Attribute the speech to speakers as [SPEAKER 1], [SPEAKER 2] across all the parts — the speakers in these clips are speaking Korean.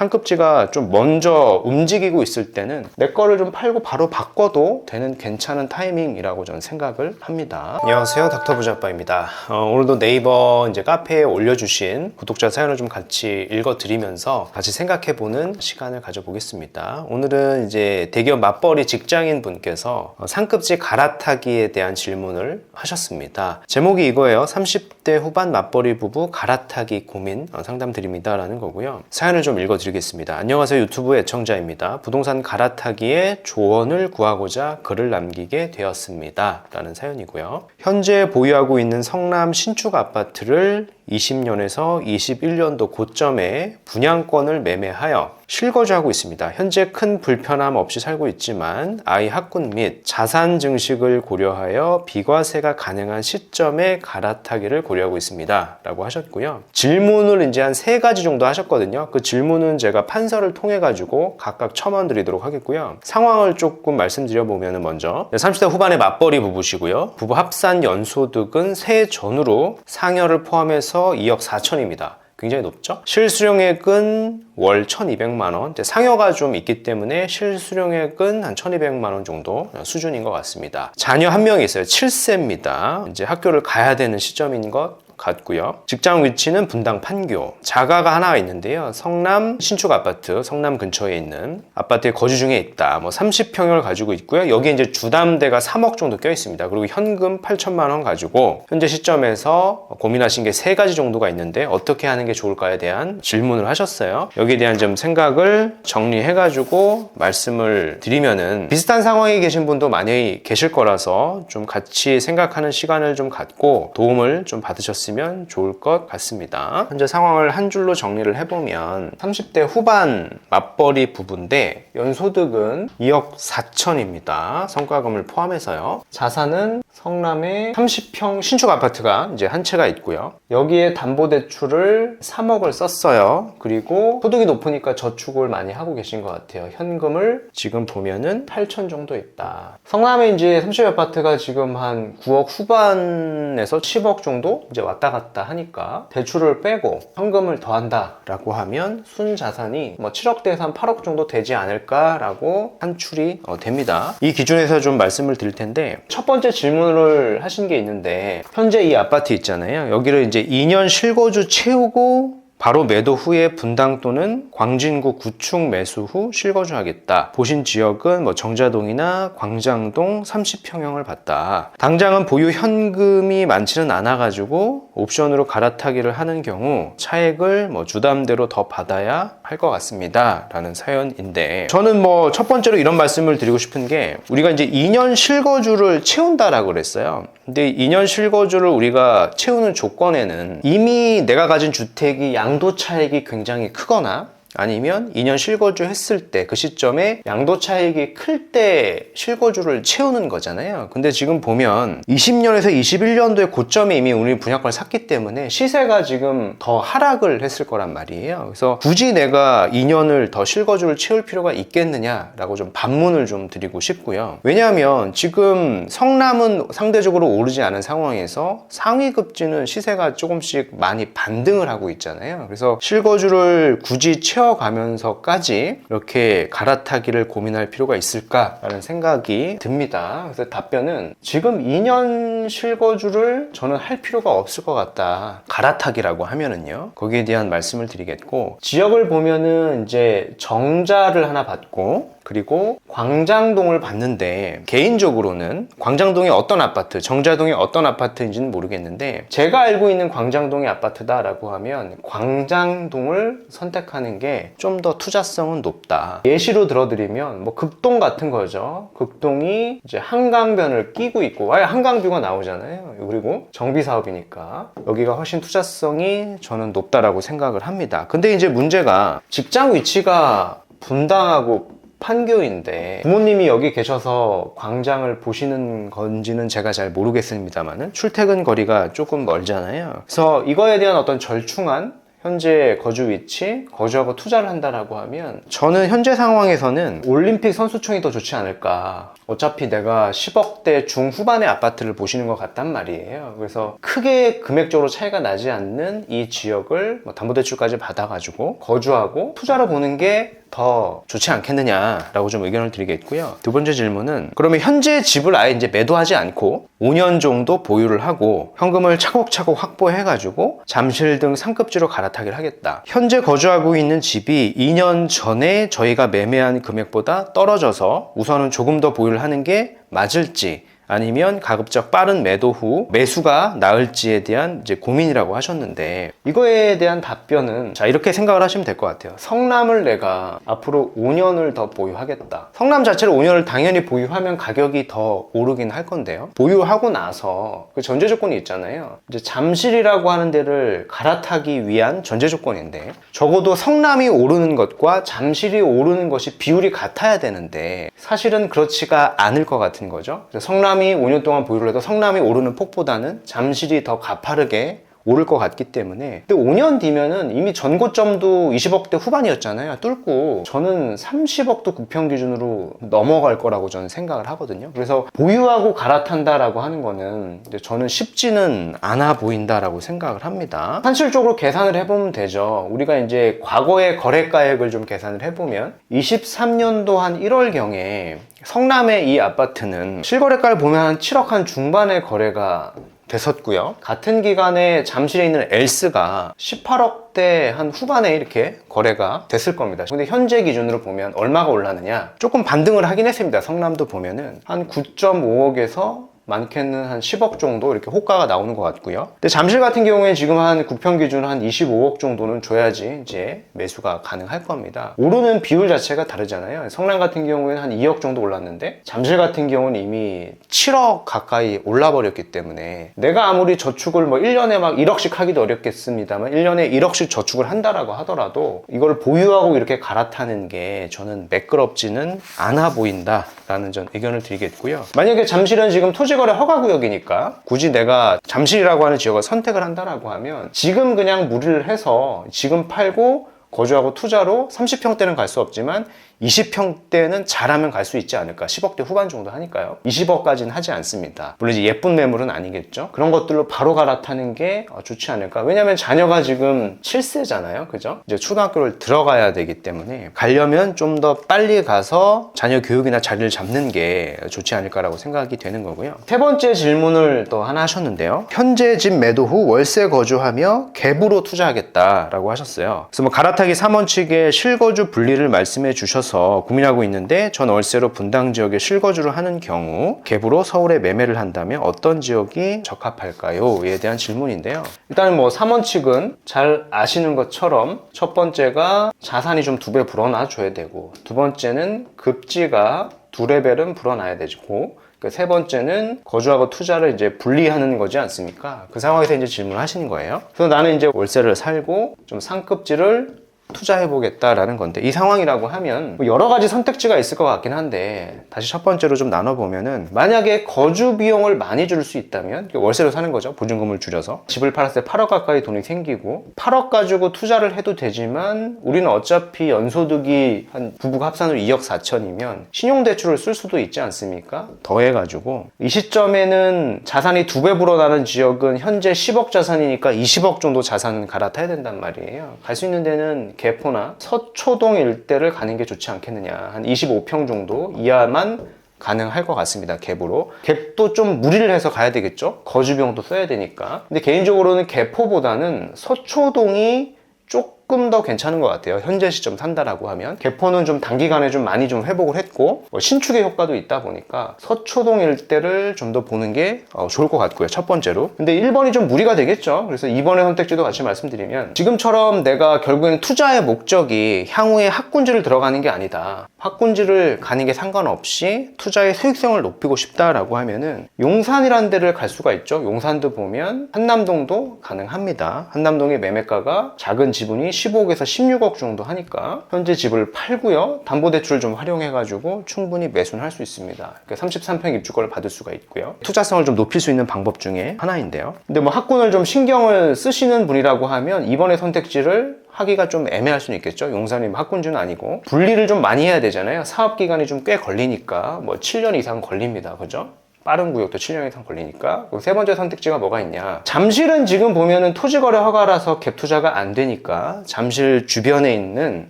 [SPEAKER 1] 상급지가 좀 먼저 움직이고 있을 때는 내 거를 좀 팔고 바로 바꿔도 되는 괜찮은 타이밍이라고 저는 생각을 합니다. 안녕하세요, 닥터 부자빠입니다. 오늘도 네이버 이제 카페에 올려주신 구독자 사연을 좀 같이 읽어드리면서 같이 생각해보는 시간을 가져보겠습니다. 오늘은 이제 대기업 맞벌이 직장인 분께서 상급지 갈아타기에 대한 질문을 하셨습니다. 제목이 이거예요. 30대 후반 맞벌이 부부 갈아타기 고민 상담드립니다 라는 거고요. 사연을 좀 읽어드리겠습니다. 안녕하세요, 유튜브 애청자입니다. 부동산 갈아타기에 조언을 구하고자 글을 남기게 되었습니다 라는 사연이고요. 현재 보유하고 있는 성남 신축 아파트를 20년에서 21년도 고점에 분양권을 매매하여 실거주하고 있습니다. 현재 큰 불편함 없이 살고 있지만 아이 학군 및 자산 증식을 고려하여 비과세가 가능한 시점에 갈아타기를 고려하고 있습니다 라고 하셨고요. 질문을 이제 한 3가지 정도 하셨거든요. 그 질문은 제가 판서를 통해 가지고 각각 첨언 드리도록 하겠고요. 상황을 조금 말씀드려보면 먼저 30대 후반의 맞벌이 부부시고요. 부부 합산 연소득은 세해 전후로 상여를 포함해서 2억 4천입니다. 굉장히 높죠? 실수령액은 월 1,200만원. 상여가 좀 있기 때문에 실수령액은 한 1,200만원 정도 수준인 것 같습니다. 자녀 한 명이 있어요. 7세입니다. 이제 학교를 가야 되는 시점인 것 같고요. 직장 위치는 분당 판교. 자가가 하나 있는데요. 성남 신축 아파트, 성남 근처에 있는 아파트에 거주 중에 있다. 30평을 가지고 있고요. 여기에 이제 주담대가 3억 정도 껴 있습니다. 그리고 현금 8천만 원 가지고 현재 시점에서 고민하신 게 3가지 정도가 있는데 어떻게 하는 게 좋을까에 대한 질문을 하셨어요. 여기에 대한 좀 생각을 정리해가지고 말씀을 드리면은 비슷한 상황에 계신 분도 많이 계실 거라서 좀 같이 생각하는 시간을 좀 갖고 도움을 좀 받으셨으면 좋을 것 같습니다. 현재 상황을 한 줄로 정리를 해보면 30대 후반 맞벌이 부부인데 연소득은 2억 4천입니다. 성과금을 포함해서요. 자산은 성남에 30평 신축 아파트가 이제 한 채가 있고요. 여기에 담보대출을 3억을 썼어요. 그리고 소득이 높으니까 저축을 많이 하고 계신 것 같아요. 현금을 지금 보면은 8천 정도 있다. 성남에 이제 30 아파트가 지금 한 9억 후반에서 10억 정도 이제 왔다 갔다 하니까 대출을 빼고 현금을 더한다 라고 하면 순자산이 7억대에서 한 8억 정도 되지 않을까라고 산출이 됩니다. 이 기준에서 좀 말씀을 드릴 텐데, 첫 번째 질문을 하신 게 있는데 현재 이 아파트 있잖아요. 여기를 이제 2년 실거주 채우고 바로 매도 후에 분당 또는 광진구 구축 매수 후 실거주하겠다. 보신 지역은 정자동이나 광장동 30평형을 봤다. 당장은 보유 현금이 많지는 않아가지고 옵션으로 갈아타기를 하는 경우 차액을 주담대로 더 받아야 할 것 같습니다 라는 사연인데, 저는 첫 번째로 이런 말씀을 드리고 싶은 게, 우리가 이제 2년 실거주를 채운다라고 그랬어요. 근데 2년 실거주를 우리가 채우는 조건에는 이미 내가 가진 주택이 양도 차익이 굉장히 크거나 아니면 2년 실거주 했을 때 그 시점에 양도 차익이 클 때 실거주를 채우는 거잖아요. 근데 지금 보면 20년에서 21년도에 고점에 이미 우리 분양권을 샀기 때문에 시세가 지금 더 하락을 했을 거란 말이에요. 그래서 굳이 내가 2년을 더 실거주를 채울 필요가 있겠느냐라고 좀 반문을 좀 드리고 싶고요. 왜냐하면 지금 성남은 상대적으로 오르지 않은 상황에서 상위급지는 시세가 조금씩 많이 반등을 하고 있잖아요. 그래서 실거주를 굳이 채워가면서까지 이렇게 갈아타기를 고민할 필요가 있을까라는 생각이 듭니다. 그래서 답변은 지금 2년 실거주를 저는 할 필요가 없을 것 같다. 갈아타기라고 하면은요. 거기에 대한 말씀을 드리겠고, 지역을 보면은 이제 정자를 하나 받고 그리고 광장동을 봤는데, 개인적으로는 광장동의 어떤 아파트, 정자동의 어떤 아파트인지는 모르겠는데 제가 알고 있는 광장동의 아파트다라고 하면 광장동을 선택하는 게 좀 더 투자성은 높다. 예시로 들어드리면 극동 같은 거죠. 극동이 이제 한강변을 끼고 있고, 아예 한강뷰가 나오잖아요. 그리고 정비사업이니까 여기가 훨씬 투자성이 저는 높다라고 생각을 합니다. 근데 이제 문제가 직장 위치가 분당하고 판교인데 부모님이 여기 계셔서 광장을 보시는 건지는 제가 잘 모르겠습니다만은 출퇴근 거리가 조금 멀잖아요. 그래서 이거에 대한 어떤 절충안 현재 거주 위치, 거주하고 투자를 한다라고 하면 저는 현재 상황에서는 올림픽 선수촌이 더 좋지 않을까. 어차피 내가 10억대 중후반의 아파트를 보시는 것 같단 말이에요. 그래서 크게 금액적으로 차이가 나지 않는 이 지역을 담보대출까지 받아가지고 거주하고 투자를 보는 게 더 좋지 않겠느냐라고 좀 의견을 드리겠고요. 두 번째 질문은 그러면 현재 집을 아예 이제 매도하지 않고 5년 정도 보유를 하고 현금을 차곡차곡 확보해가지고 잠실 등 상급지로 갈아타기를 하겠다. 현재 거주하고 있는 집이 2년 전에 저희가 매매한 금액보다 떨어져서 우선은 조금 더 보유를 하는 게 맞을지, 아니면 가급적 빠른 매도 후 매수가 나을지에 대한 이제 고민이라고 하셨는데, 이거에 대한 답변은 자, 이렇게 생각을 하시면 될 것 같아요. 성남을 내가 앞으로 5년을 더 보유하겠다. 성남 자체를 5년을 당연히 보유하면 가격이 더 오르긴 할 건데요. 보유하고 나서 그 전제 조건이 있잖아요. 이제 잠실이라고 하는 데를 갈아타기 위한 전제 조건인데, 적어도 성남이 오르는 것과 잠실이 오르는 것이 비율이 같아야 되는데 사실은 그렇지가 않을 것 같은 거죠. 성남이 5년 동안 보유를 해도 성남이 오르는 폭보다는 잠실이 더 가파르게 오를 것 같기 때문에, 근데 5년 뒤면은 이미 전고점도 20억대 후반이었잖아요. 뚫고 저는 30억도 국평 기준으로 넘어갈 거라고 저는 생각을 하거든요. 그래서 보유하고 갈아탄다라고 하는 거는 저는 쉽지는 않아 보인다라고 생각을 합니다. 현실적으로 계산을 해보면 되죠. 우리가 이제 과거의 거래가액을 좀 계산을 해보면 23년도 한 1월경에 성남의 이 아파트는 실거래가를 보면 한 7억 한 중반의 거래가 됐었고요. 같은 기간에 잠실에 있는 엘스가 18억대 한 후반에 이렇게 거래가 됐을 겁니다. 근데 현재 기준으로 보면 얼마가 올랐느냐? 조금 반등을 하긴 했습니다. 성남도 보면은 한 9.5억에서 많게는 한 10억 정도 이렇게 호가가 나오는 것 같고요. 근데 잠실 같은 경우에 지금 한 국평 기준 한 25억 정도는 줘야지 이제 매수가 가능할 겁니다. 오르는 비율 자체가 다르잖아요. 성남 같은 경우에는 한 2억 정도 올랐는데 잠실 같은 경우는 이미 7억 가까이 올라버렸기 때문에 내가 아무리 저축을 뭐 1년에 막 1억씩 하기도 어렵겠습니다만 1년에 1억씩 저축을 한다라고 하더라도 이걸 보유하고 이렇게 갈아타는 게 저는 매끄럽지는 않아 보인다라는 전 의견을 드리겠고요. 만약에 잠실은 지금 토지거래 허가구역이니까 굳이 내가 잠실이라고 하는 지역을 선택을 한다라고 하면 지금 그냥 무리를 해서 지금 팔고 거주하고 투자로 30평대는 갈 수 없지만 20평대는 잘하면 갈 수 있지 않을까. 10억대 후반 정도 하니까요. 20억까지는 하지 않습니다. 물론 이제 예쁜 매물은 아니겠죠. 그런 것들로 바로 갈아타는 게 좋지 않을까. 왜냐면 자녀가 지금 7세잖아요. 그죠? 이제 초등학교를 들어가야 되기 때문에 가려면 좀 더 빨리 가서 자녀 교육이나 자리를 잡는 게 좋지 않을까라고 생각이 되는 거고요. 세 번째 질문을 또 하나 하셨는데요. 현재 집 매도 후 월세 거주하며 갭으로 투자하겠다라고 하셨어요. 그래서 뭐 갈아타기 3원 측에 실거주 분리를 말씀해 주셔서 고민하고 있는데, 전 월세로 분당 지역에 실거주를 하는 경우 갭으로 서울에 매매를 한다면 어떤 지역이 적합할까요? 에 대한 질문인데요. 일단은 뭐 3원 측은 잘 아시는 것처럼 첫 번째가 자산이 좀 2배 불어나 줘야 되고, 두 번째는 급지가 2레벨은 불어나야 되고, 세 번째는 거주하고 투자를 이제 분리하는 거지 않습니까? 그 상황에서 이제 질문하시는 거예요. 그래서 나는 이제 월세를 살고 좀 상급지를 투자해보겠다라는 건데, 이 상황이라고 하면 여러 가지 선택지가 있을 것 같긴 한데, 다시 첫 번째로 좀 나눠보면은, 만약에 거주 비용을 많이 줄 수 있다면 월세로 사는 거죠. 보증금을 줄여서 집을 팔았을 때 8억 가까이 돈이 생기고 8억 가지고 투자를 해도 되지만 우리는 어차피 연소득이 한 부부가 합산으로 2억 4천이면 신용대출을 쓸 수도 있지 않습니까? 더해가지고 이 시점에는 자산이 2배 불어나는 지역은 현재 10억 자산이니까 20억 정도 자산은 갈아타야 된단 말이에요. 갈 수 있는 데는 개포나 서초동 일대를 가는 게 좋지 않겠느냐. 한 25평 정도 이하만 가능할 것 같습니다. 갭으로. 갭도 좀 무리를 해서 가야 되겠죠. 거주비용도 써야 되니까. 근데 개인적으로는 개포보다는 서초동이 조금 더 괜찮은 것 같아요. 현재 시점 산다라고 하면. 개포는 좀 단기간에 좀 많이 좀 회복을 했고 신축의 효과도 있다 보니까 서초동 일대를 좀 더 보는 게 좋을 것 같고요. 첫 번째로. 근데 1번이 좀 무리가 되겠죠. 그래서 2번의 선택지도 같이 말씀드리면, 지금처럼 내가 결국에는 투자의 목적이 향후에 학군지를 들어가는 게 아니다. 학군지를 가는 게 상관없이 투자의 수익성을 높이고 싶다라고 하면은 용산이라는 데를 갈 수가 있죠. 용산도 보면 한남동도 가능합니다. 한남동의 매매가가 작은 지분이 15억에서 16억 정도 하니까 현재 집을 팔고요. 담보대출을 좀 활용해가지고 충분히 매수는 할 수 있습니다. 그러니까 33평 입주권을 받을 수가 있고요. 투자성을 좀 높일 수 있는 방법 중에 하나인데요. 근데 뭐 학군을 좀 신경을 쓰시는 분이라고 하면 이번에 선택지를 하기가 좀 애매할 수는 있겠죠. 용산이 학군주는 아니고 분리를 좀 많이 해야 되잖아요. 사업기간이 좀 꽤 걸리니까 뭐 7년 이상 걸립니다. 그죠? 빠른 구역도 7년 이상 걸리니까. 세 번째 선택지가 뭐가 있냐. 잠실은 지금 보면은 토지거래 허가라서 갭 투자가 안 되니까 잠실 주변에 있는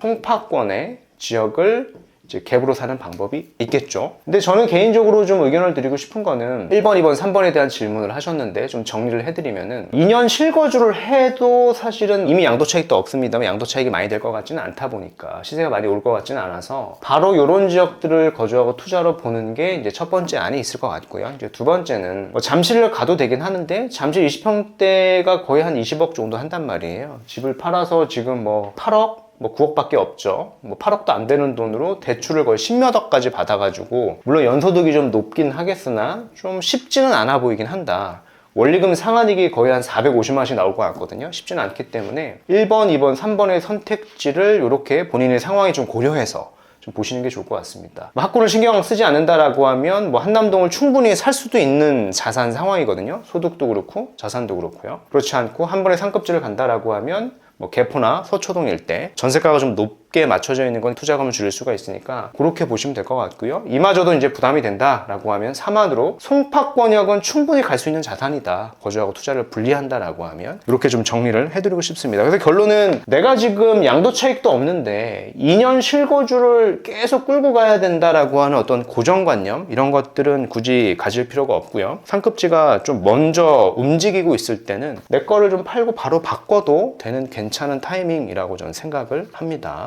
[SPEAKER 1] 송파권의 지역을 이제 갭으로 사는 방법이 있겠죠. 근데 저는 개인적으로 좀 의견을 드리고 싶은 거는 1번, 2번, 3번에 대한 질문을 하셨는데 좀 정리를 해드리면은 2년 실거주를 해도 사실은 이미 양도 차익도 없습니다만 양도 차익이 많이 될 것 같지는 않다 보니까 시세가 많이 올 것 같지는 않아서 바로 이런 지역들을 거주하고 투자로 보는 게 이제 첫 번째 안이 있을 것 같고요. 이제 두 번째는 뭐 잠실을 가도 되긴 하는데 잠실 20평대가 거의 한 20억 정도 한단 말이에요. 집을 팔아서 지금 뭐 8억? 뭐 9억밖에 없죠. 뭐 8억도 안 되는 돈으로 대출을 거의 10몇 억까지 받아가지고 물론 연소득이 좀 높긴 하겠으나 좀 쉽지는 않아 보이긴 한다. 원리금 상환익이 거의 한 450만 원씩 나올 것 같거든요. 쉽지는 않기 때문에 1번, 2번, 3번의 선택지를 이렇게 본인의 상황이 좀 고려해서 좀 보시는 게 좋을 것 같습니다. 뭐 학군을 신경 쓰지 않는다라고 하면 뭐 한남동을 충분히 살 수도 있는 자산 상황이거든요. 소득도 그렇고 자산도 그렇고요. 그렇지 않고 한 번에 상급지를 간다라고 하면 뭐 개포나 서초동 일대 전세가가 좀 높게 맞춰져 있는 건 투자금을 줄일 수가 있으니까 그렇게 보시면 될 것 같고요. 이마저도 이제 부담이 된다라고 하면 3안으로 송파권역은 충분히 갈 수 있는 자산이다. 거주하고 투자를 분리한다라고 하면 이렇게 좀 정리를 해드리고 싶습니다. 그래서 결론은 내가 지금 양도 차익도 없는데 2년 실거주를 계속 끌고 가야 된다라고 하는 어떤 고정관념 이런 것들은 굳이 가질 필요가 없고요. 상급지가 좀 먼저 움직이고 있을 때는 내 거를 좀 팔고 바로 바꿔도 되는 괜찮은 타이밍이라고 저는 생각을 합니다.